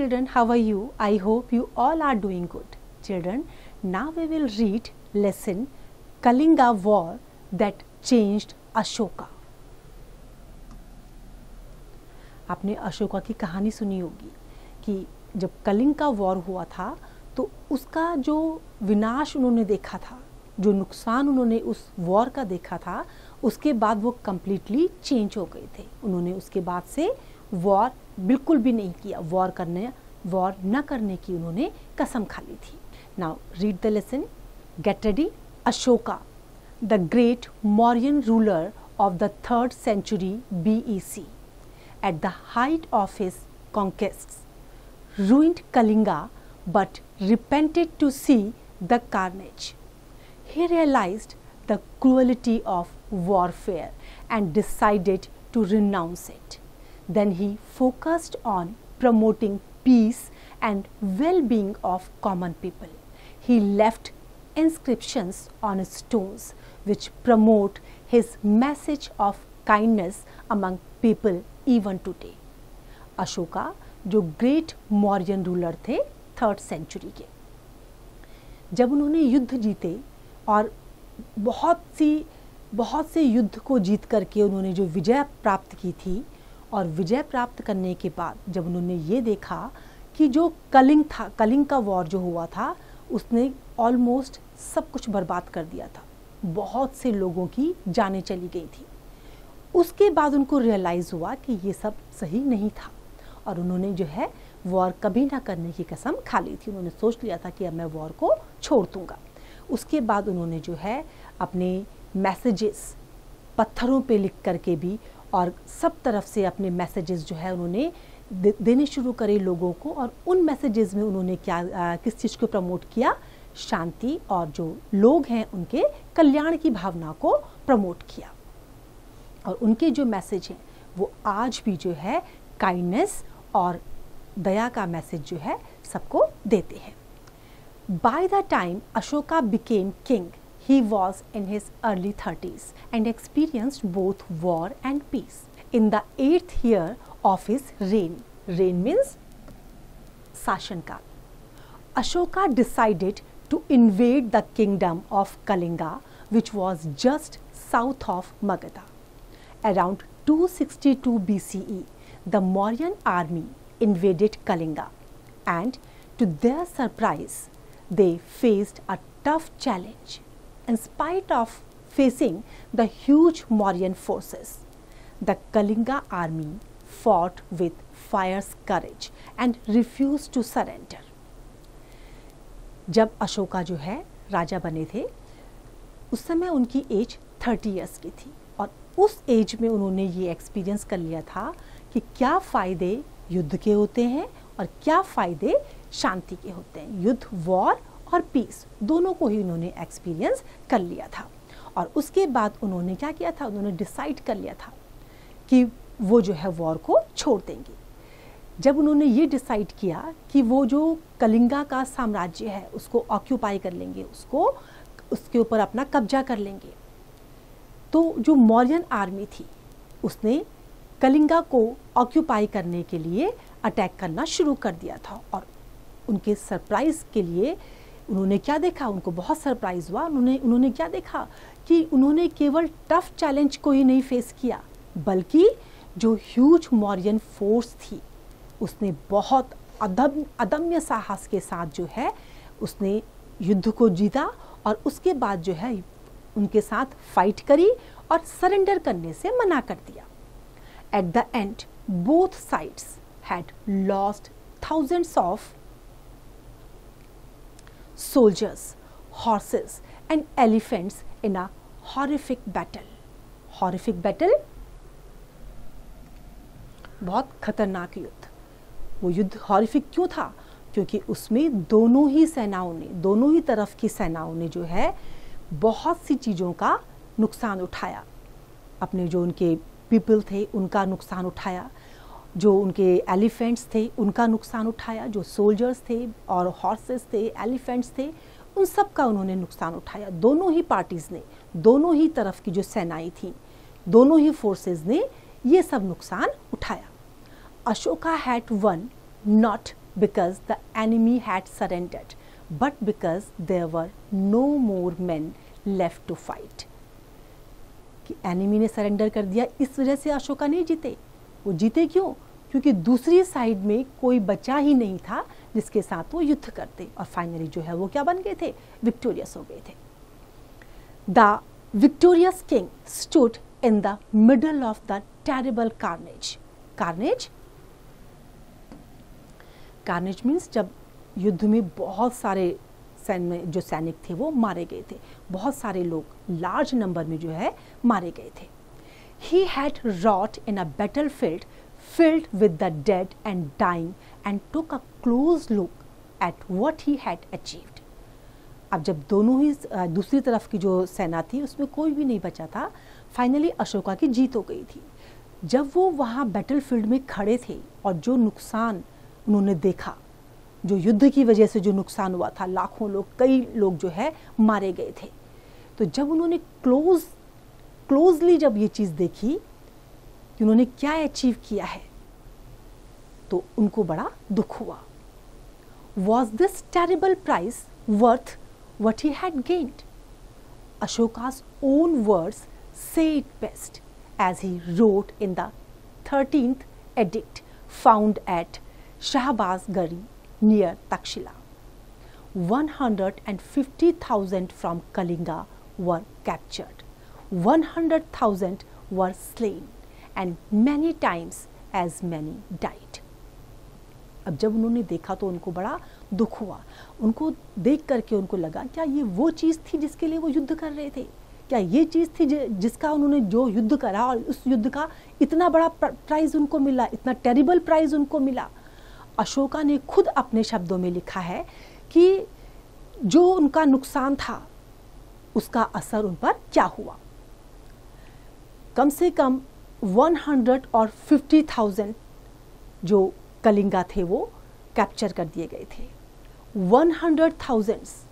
children, how are you? I hope you all are doing good. Children, now we will read lesson Kalinga War that changed Ashoka. आपने अशोका की कहानी सुनी होगी कि जब कलिंग का वॉर हुआ था तो उसका जो विनाश उन्होंने देखा था, जो नुकसान उन्होंने उस वॉर का देखा था, उसके बाद वो कम्प्लीटली चेंज हो गए थे। उन्होंने उसके बाद से वॉर बिल्कुल भी नहीं किया, वॉर न करने की उन्होंने कसम खा ली थी। Now read the lesson, get ready. Ashoka, the great Mauryan ruler of the 3rd century BEC, at the height of his conquests, ruined Kalinga but repented to see the carnage. He realized the cruelty of warfare and decided to renounce it. Then he focused on promoting peace and well-being of common people. He left inscriptions on stones which promote his message of kindness among people even today. Ashoka जो great Mauryan ruler थे 3rd century के, जब उन्होंने युद्ध जीते और बहुत से युद्ध को जीत करके उन्होंने जो विजय प्राप्त की थी, और विजय प्राप्त करने के बाद जब उन्होंने ये देखा कि जो कलिंग का वॉर जो हुआ था उसने ऑलमोस्ट सब कुछ बर्बाद कर दिया था, बहुत से लोगों की जानें चली गई थी। उसके बाद उनको रियलाइज़ हुआ कि ये सब सही नहीं था और उन्होंने जो है वॉर कभी ना करने की कसम खा ली थी। उन्होंने सोच लिया था कि अब मैं वॉर को छोड़ दूंगा। उसके बाद उन्होंने जो है अपने मैसेजेस पत्थरों पे लिख करके भी और सब तरफ से अपने मैसेजेस जो है उन्होंने देने शुरू करे लोगों को, और उन मैसेजेस में उन्होंने किस चीज़ को प्रमोट किया? शांति और जो लोग हैं उनके कल्याण की भावना को प्रमोट किया। और उनके जो मैसेज हैं वो आज भी जो है काइंडनेस और दया का मैसेज जो है सबको देते हैं। By the time Ashoka became king, he was in his early 30s and experienced both war and peace. In the 8th year of his reign means Sashankal, Ashoka decided to invade the kingdom of Kalinga, which was just south of Magadha. Around 262 BCE, the Mauryan army invaded Kalinga, and to their surprise, they faced a tough challenge. In spite of facing the huge Mauryan forces, the Kalinga army fought with fierce courage and refused to surrender. जब अशोका जो है राजा बने थे उस समय उनकी as 30 years की थी, और उस एज में उन्होंने ये एक्सपीरियंस कर लिया था कि क्या फ़ायदे युद्ध के होते हैं और क्या फ़ायदे शांति के होते हैं। युद्ध, वॉर और पीस दोनों को ही उन्होंने एक्सपीरियंस कर लिया था। और उसके बाद उन्होंने क्या किया था? उन्होंने डिसाइड कर लिया था कि वो जो है वॉर को छोड़ देंगे। जब उन्होंने ये डिसाइड किया कि वो जो कलिंगा का साम्राज्य है उसको ऑक्यूपाई कर लेंगे, उसके ऊपर अपना कब्जा कर लेंगे, तो जो मौर्यन आर्मी थी उसने कलिंगा को ऑक्यूपाई करने के लिए अटैक करना शुरू कर दिया था। और उनके सरप्राइज़ के लिए उन्होंने क्या देखा? उनको बहुत सरप्राइज़ हुआ। उन्होंने क्या देखा कि उन्होंने केवल टफ चैलेंज को ही नहीं फेस किया, बल्कि जो ह्यूज मौर्यन फोर्स थी उसने बहुत अदम्य साहस के साथ जो है उसने युद्ध को जीता, और उसके बाद जो है उनके साथ फाइट करी और सरेंडर करने से मना कर दिया। At the end both sides had lost thousands of soldiers, horses and elephants in a horrific battle. Horrific battle, बहुत खतरनाक युद्ध। वो युद्ध हॉरिफिक क्यों था? क्योंकि उसमें दोनों ही तरफ की सेनाओं ने जो है बहुत सी चीज़ों का नुकसान उठाया। अपने जो उनके पीपल थे उनका नुकसान उठाया, जो उनके एलिफेंट्स थे उनका नुकसान उठाया, जो सोल्जर्स थे और हॉर्सेस थे, एलिफेंट्स थे, उन सब का उन्होंने नुकसान उठाया। दोनों ही पार्टीज़ ने, दोनों ही तरफ की जो सेनाएं थी, दोनों ही फोर्सेस ने ये सब नुकसान उठाया। Ashoka had one not because the enemy had surrendered, but because there were no more men left to fight. कि एनिमी ने सरेंडर कर दिया, इस वजह से अशोका नहीं जीते। वो जीते क्यों? क्योंकि दूसरी साइड में कोई बचा ही नहीं था जिसके साथ वो युद्ध करते, और फाइनली जो है वो क्या बन गए थे? विक्टोरियस हो गए थे। The victorious king stood in the middle of the terrible carnage. Carnage means जब युद्ध में बहुत सारे जो सैनिक थे वो मारे गए थे, बहुत सारे लोग लार्ज नंबर में जो है मारे गए थे। He had wrought in a battlefield filled with the dead and dying and took a close look at what he had achieved. अब जब दोनों ही दूसरी तरफ की जो सेना थी उसमें कोई भी नहीं बचा था, फाइनली अशोका की जीत हो गई थी। जब वो वहाँ बैटलफील्ड में खड़े थे और जो नुकसान उन्होंने देखा, जो युद्ध की वजह से जो नुकसान हुआ था, लाखों लोग, कई लोग जो है मारे गए थे, तो जब उन्होंने क्लोजली जब ये चीज़ देखी कि उन्होंने क्या अचीव किया है, तो उनको बड़ा दुख हुआ। Was this terrible prize worth what he had gained? Ashoka's own words say it best as he wrote in the 13th edict found at Shahbazgari near Takshila. 150,000 from Kalinga were captured. 100,000 were slain and many times as many died. अब जब उन्होंने देखा तो उनको बड़ा दुख हुआ। उनको देख करके उनको लगा क्या ये वो चीज़ थी जिसके लिए वो युद्ध कर रहे थे? क्या ये चीज़ थी जिसका उन्होंने जो युद्ध करा और उस युद्ध का इतना बड़ा प्राइज़ उनको मिला, इतना टेरिबल प्राइज़ उनको मिला? अशोका ने खुद अपने शब्दों में लिखा है कि जो उनका नुकसान था उसका असर उन पर क्या हुआ। कम से कम 150,000 जो कलिंगा थे वो कैप्चर कर दिए गए थे, 100,000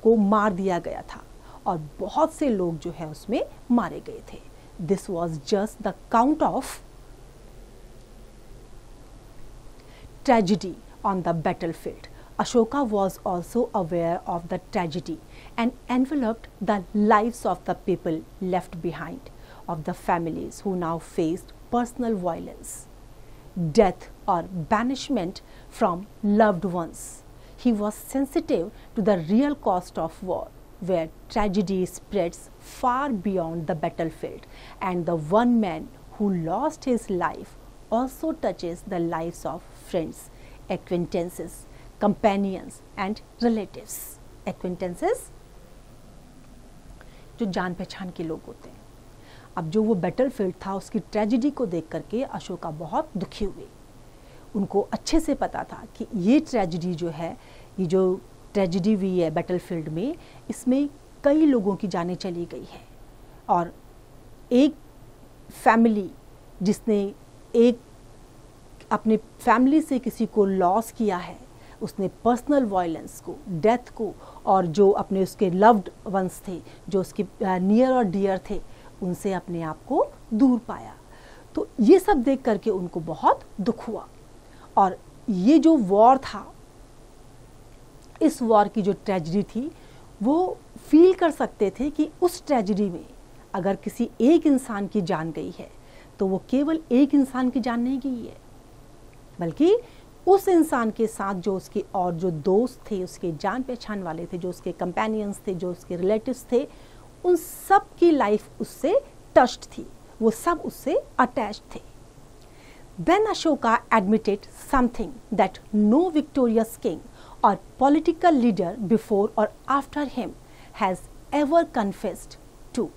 को मार दिया गया था और बहुत से लोग जो है उसमें मारे गए थे। This was just the count of tragedy on the battlefield. Ashoka was also aware of the tragedy and enveloped the lives of the people left behind, of the families who now faced personal violence, death or banishment from loved ones. He was sensitive to the real cost of war, where tragedy spreads far beyond the battlefield, and the one man who lost his life also touches the lives of friends, acquaintances, companions and relatives. Acquaintances जो जान पहचान के लोग होते हैं। अब जो वो बैटलफील्ड था उसकी ट्रेजेडी को देख करके अशोका बहुत दुखी हुए। उनको अच्छे से पता था कि ये ट्रेजेडी जो है, ये जो ट्रेजेडी हुई है बैटलफील्ड में, इसमें कई लोगों की जानें चली गई है और एक फैमिली जिसने एक अपने फैमिली से किसी को लॉस किया है, उसने पर्सनल वायलेंस को, डेथ को, और जो अपने उसके लव्ड वंस थे, जो उसके नियर और डियर थे, उनसे अपने आप को दूर पाया। तो ये सब देख करके उनको बहुत दुख हुआ। और ये जो वॉर था, इस वॉर की जो ट्रेजेडी थी, वो फील कर सकते थे कि उस ट्रेजेडी में अगर किसी एक इंसान की जान गई है तो वो केवल एक इंसान की जान नहीं गई है, बल्कि उस इंसान के साथ जो उसके और जो दोस्त थे, उसके जान पहचान वाले थे, जो उसके कंपेनियंस थे, जो उसके रिलेटिव्स थे, उन सब की लाइफ उससे टच्ड थी, वो सब उससे अटैच्ड थे। Then Ashoka admitted something that no victorious king or political leader before or after him has ever confessed to.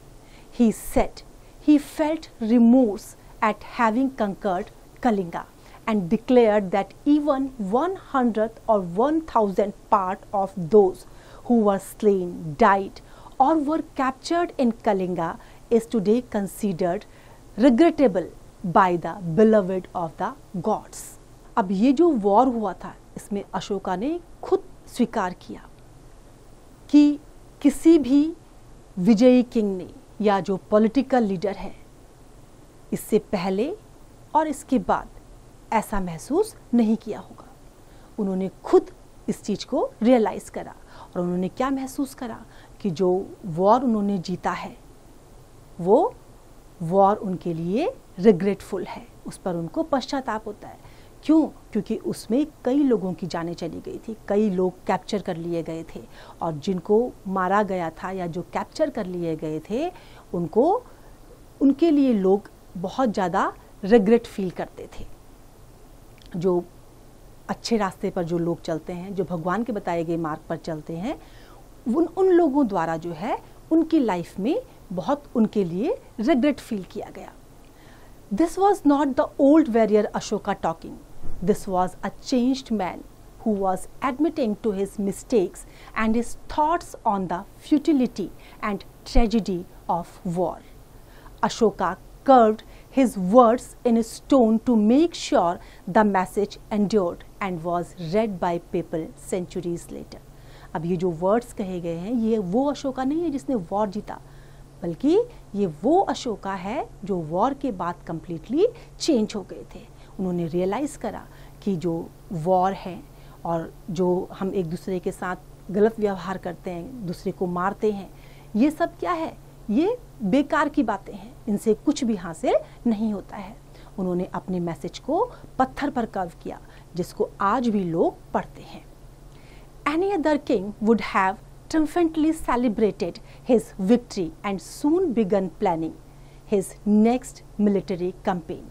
He said he felt remorse at having conquered Kalinga and declared that even 100th or 1,000th part of those who were slain, died or were captured in Kalinga is today considered regrettable by the beloved of the gods. अब ये जो war हुआ था, इसमें अशोका ने खुद स्वीकार किया कि किसी भी विजयी किंग ने या जो पॉलिटिकल लीडर है, इससे पहले और इसके बाद ऐसा महसूस नहीं किया होगा। उन्होंने खुद इस चीज़ को रियलाइज़ करा और उन्होंने क्या महसूस करा कि जो वॉर उन्होंने जीता है वो वॉर उनके लिए रिग्रेटफुल है, उस पर उनको पश्चाताप होता है। क्यों? क्योंकि उसमें कई लोगों की जानें चली गई थी, कई लोग कैप्चर कर लिए गए थे और जिनको मारा गया था या जो कैप्चर कर लिए गए थे उनके लिए लोग बहुत ज़्यादा रिग्रेट फील करते थे। जो अच्छे रास्ते पर जो लोग चलते हैं, जो भगवान के बताए गए मार्ग पर चलते हैं, उन लोगों द्वारा जो है उनकी लाइफ में बहुत उनके लिए रिग्रेट फील किया गया। This was not the old warrior Ashoka talking, this was a changed man who was admitting to his mistakes and his thoughts on the futility and tragedy of war. Ashoka curved his words in stone to make sure the message endured and was read by people centuries later. अब ये जो words कहे गए हैं ये वो अशोका नहीं है जिसने वॉर जीता, बल्कि ये वो अशोका है जो वॉर के बाद कंप्लीटली चेंज हो गए थे। उन्होंने रियलाइज़ करा कि जो वॉर है और जो हम एक दूसरे के साथ गलत व्यवहार करते हैं, दूसरे को मारते हैं, ये सब क्या है? ये बेकार की बातें हैं, इनसे कुछ भी हासिल नहीं होता है। उन्होंने अपने मैसेज को पत्थर पर कर्व किया जिसको आज भी लोग पढ़ते हैं। Any other king would have triumphantly celebrated his victory and soon begun planning his next military campaign.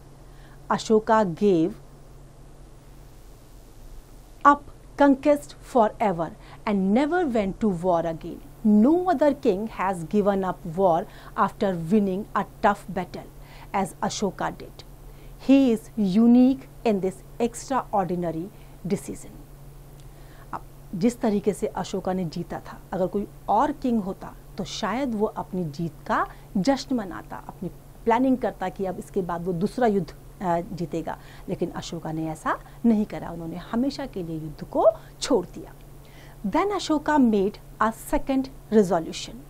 Ashoka gave up conquest forever and never went to war again. No other king has given up war after winning a tough battle as Ashoka did. He is unique in this extraordinary decision. जिस तरीके से अशोका ने जीता था, अगर कोई और king होता तो शायद वो अपनी जीत का जश्न मनाता, अपनी प्लानिंग करता कि अब इसके बाद वो दूसरा युद्ध जीतेगा, लेकिन अशोका ने ऐसा नहीं करा। उन्होंने हमेशा के लिए युद्ध को छोड़ दिया। Then Ashoka made a second resolution.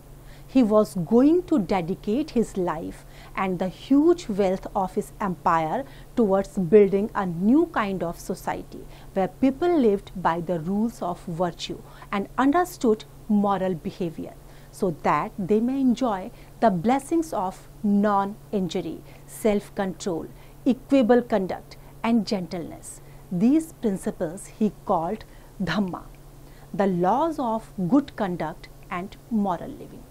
He was going to dedicate his life and the huge wealth of his empire towards building a new kind of society where people lived by the rules of virtue and understood moral behavior so that they may enjoy the blessings of non-injury, self-control, equable conduct and gentleness. These principles he called Dhamma, the laws of good conduct and moral living.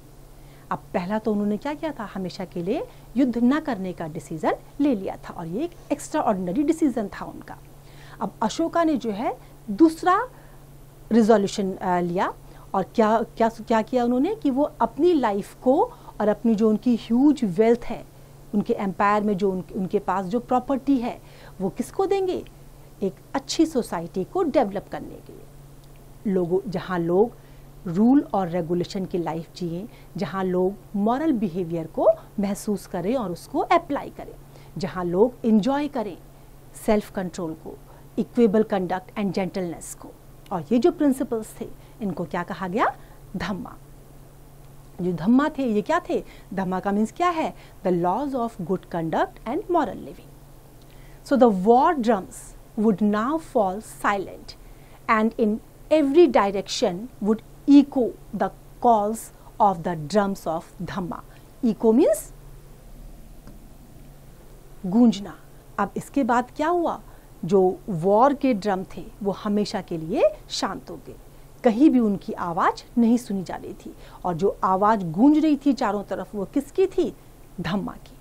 अब पहला तो उन्होंने क्या किया था? हमेशा के लिए युद्ध न करने का डिसीजन ले लिया था और ये एक एक्स्ट्रा ऑर्डिनरी डिसीजन था उनका। अब अशोका ने जो है दूसरा रिजोल्यूशन लिया और क्या किया उन्होंने कि वो अपनी लाइफ को और अपनी जो उनकी ह्यूज वेल्थ है, उनके एम्पायर में जो उनके पास जो प्रॉपर्टी है, वो किसको देंगे? एक अच्छी सोसाइटी को डेवलप करने के लिए। जहाँ लोग रूल और रेगुलेशन की लाइफ जिए, जहाँ लोग मॉरल बिहेवियर को महसूस करें और उसको अप्लाई करें, जहाँ लोग इंजॉय करें सेल्फ कंट्रोल को, इक्वेबल कंडक्ट एंड जेंटलनेस को। और ये जो प्रिंसिपल्स थे इनको क्या कहा गया? धम्मा। जो धम्मा थे ये क्या थे? धम्मा का मीन्स क्या है? The laws of good conduct and moral living. So the war drums would now fall silent and in every direction would echo the calls of the drums of Dhamma. Echo means गूंजना। अब इसके बाद क्या हुआ? जो war के drum थे वो हमेशा के लिए शांत हो गए, कहीं भी उनकी आवाज नहीं सुनी जा रही थी और जो आवाज गूंज रही थी चारों तरफ वो किसकी थी? धम्मा की।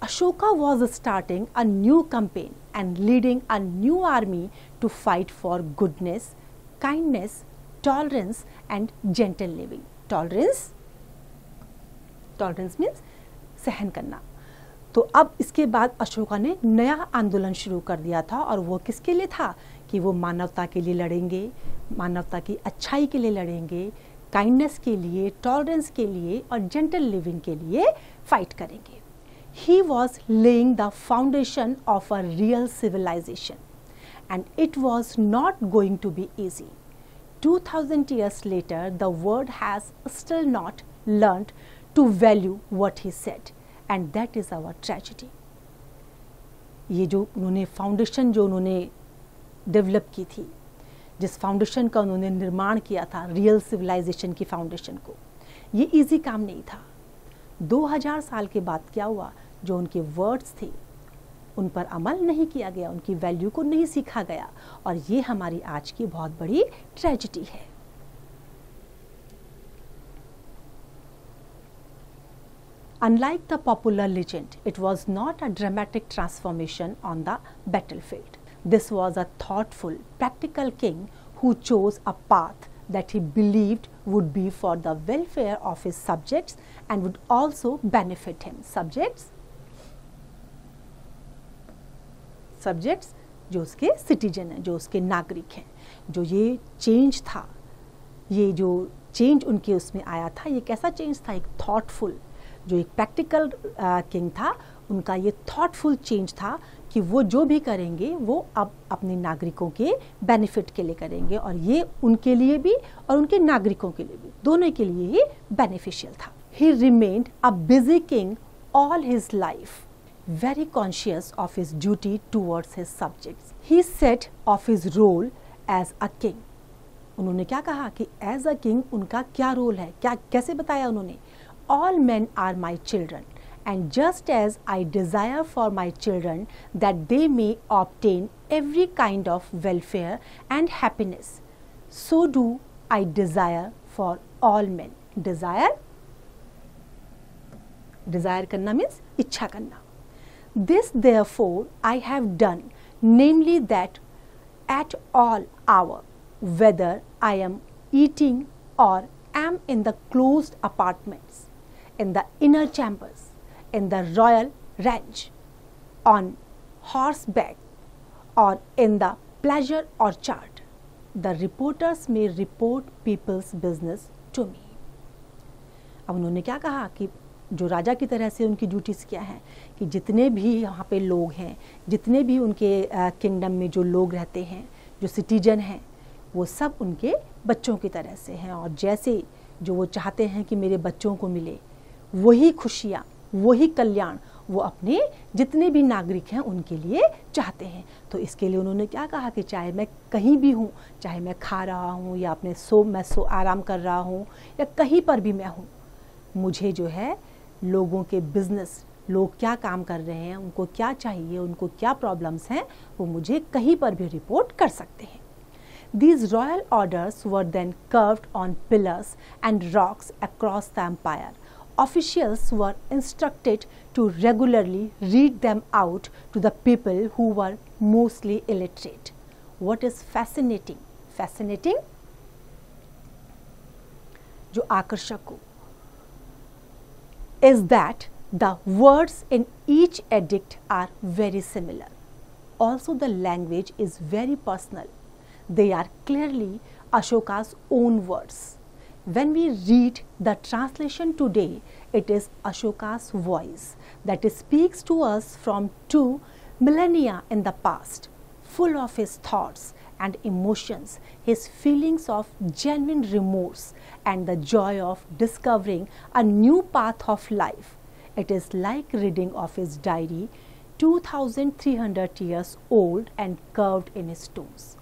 Ashoka was starting a new campaign and leading a new army to fight for goodness, kindness, tolerance and gentle living. Tolerance means सहन करना। तो अब इसके बाद अशोका ने नया आंदोलन शुरू कर दिया था और वो किसके लिए था? कि वो मानवता के लिए लड़ेंगे, मानवता की अच्छाई के लिए लड़ेंगे, काइंडनेस के लिए, टॉलरेंस के लिए और जेंटल लिविंग के लिए फाइट करेंगे। He was laying the foundation of a real civilization. And it was not going to be easy. 2000 years later, the world has still not learned to value what he said, and that is our tragedy. ये जो उन्होंने foundation जो उन्होंने develop की थी, जिस foundation का उन्होंने निर्माण किया था, रियल सिविलाइजेशन की फाउंडेशन को, ये इजी काम नहीं था। 2000 साल के बाद क्या हुआ, जो उनके वर्ड्स थे उन पर अमल नहीं किया गया, उनकी वैल्यू को नहीं सीखा गया, और ये हमारी आज की बहुत बड़ी ट्रेजेडी है। Unlike the popular legend, it was not a dramatic transformation on the battlefield. This was a thoughtful, practical king who chose a path that he believed would be for the welfare of his subjects and would also benefit him. Subjects जो उसके citizen हैं, जो उसके नागरिक हैं। जो ये change था, ये जो चेंज उनके उसमें आया था, ये कैसा चेंज था? एक थॉटफुल, जो एक प्रैक्टिकल किंग था, उनका ये थॉटफुल चेंज था कि वो जो भी करेंगे वो अब अपने नागरिकों के बेनिफिट के लिए करेंगे, और ये उनके लिए भी और उनके नागरिकों के लिए भी, दोनों के लिए ही बेनिफिशियल था। ही remained a busy king all his life, very conscious of his duty towards his subjects. He said of his role as a king. उन्होंने क्या कहा कि as a king उनका क्या रोल है, क्या कैसे बताया उन्होंने? All men are my children, and just as I desire for my children that they may obtain every kind of welfare and happiness, so do I desire for all men. Desire करना means इच्छा करना। This therefore I have done, namely that at all hour, whether I am eating or am in the closed apartments, in the inner chambers, in the royal ranch, on horseback, or in the pleasure orchard, the reporters may report people's business to me. अब उन्होंने क्या कहा कि जो राजा की तरह से उनकी ड्यूटीज़ क्या हैं कि जितने भी यहाँ पे लोग हैं, जितने भी उनके किंगडम में जो लोग रहते हैं, जो सिटीजन हैं, वो सब उनके बच्चों की तरह से हैं, और जैसे जो वो चाहते हैं कि मेरे बच्चों को मिले, वही खुशियाँ, वही कल्याण वो अपने जितने भी नागरिक हैं उनके लिए चाहते हैं। तो इसके लिए उन्होंने क्या कहा कि चाहे मैं कहीं भी हूँ, चाहे मैं खा रहा हूँ या मैं आराम कर रहा हूँ या कहीं पर भी मैं हूँ, मुझे जो है लोगों के बिजनेस, लोग क्या काम कर रहे हैं, उनको क्या चाहिए, उनको क्या प्रॉब्लम्स हैं, वो मुझे कहीं पर भी रिपोर्ट कर सकते हैं। These royal orders were then carved on pillars and rocks across the empire. Officials were instructed to regularly read them out to the people who were mostly illiterate. What is fascinating? Fascinating जो आकर्षक हो is that the words in each edict are very similar. Also the language is very personal. They are clearly Ashoka's own words. When we read the translation today, it is Ashoka's voice that speaks to us from 2 millennia in the past, full of his thoughts and emotions, his feelings of genuine remorse and the joy of discovering a new path of life. It is like reading of his diary, 2300 years old and carved in stones.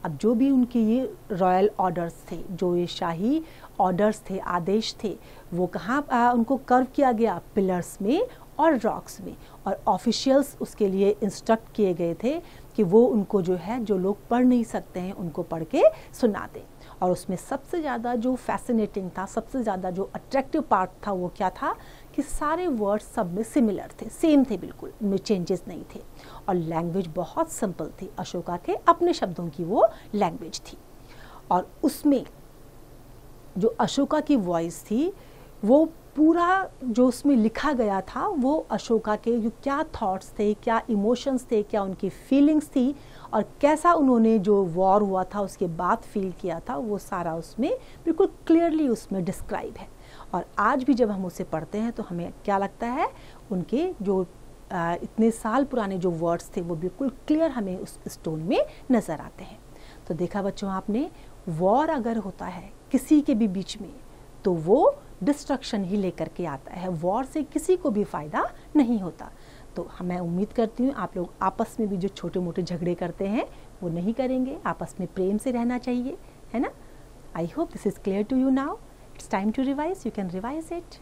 अब जो भी उनके ये royal orders थे, जो ये शाही orders थे, आदेश थे, वो कहाँ उनको कर्व किया गया? पिलर्स में और रॉक्स में, और ऑफिशियल्स उसके लिए इंस्ट्रक्ट किए गए थे कि वो उनको जो है, जो लोग पढ़ नहीं सकते हैं उनको पढ़ के सुना दें। और उसमें सबसे ज़्यादा जो फैसिनेटिंग था, सबसे ज़्यादा जो अट्रैक्टिव पार्ट था, वो क्या था कि सारे वर्ड्स सब में सिमिलर थे, सेम थे, बिल्कुल उनमें चेंजेस नहीं थे, और लैंग्वेज बहुत सिंपल थी। अशोका के अपने शब्दों की वो लैंग्वेज थी, और उसमें जो अशोका की वॉइस थी, वो पूरा जो उसमें लिखा गया था, वो अशोका के जो क्या थॉट्स थे, क्या इमोशंस थे, क्या उनकी फीलिंग्स थी, और कैसा उन्होंने जो वॉर हुआ था उसके बाद फील किया था, वो सारा उसमें बिल्कुल क्लियरली उसमें डिस्क्राइब है। और आज भी जब हम उसे पढ़ते हैं तो हमें क्या लगता है, उनके जो इतने साल पुराने जो वर्ड्स थे वो बिल्कुल क्लियर हमें उस स्टोन में नज़र आते हैं। तो देखा बच्चों आपने, वॉर अगर होता है किसी के भी बीच में तो वो डिस्ट्रक्शन ही लेकर के आता है, वॉर से किसी को भी फ़ायदा नहीं होता। तो मैं उम्मीद करती हूँ आप लोग आपस में भी जो छोटे मोटे झगड़े करते हैं वो नहीं करेंगे, आपस में प्रेम से रहना चाहिए, है ना। I hope this is clear to you now. It's time to revise. You can revise it.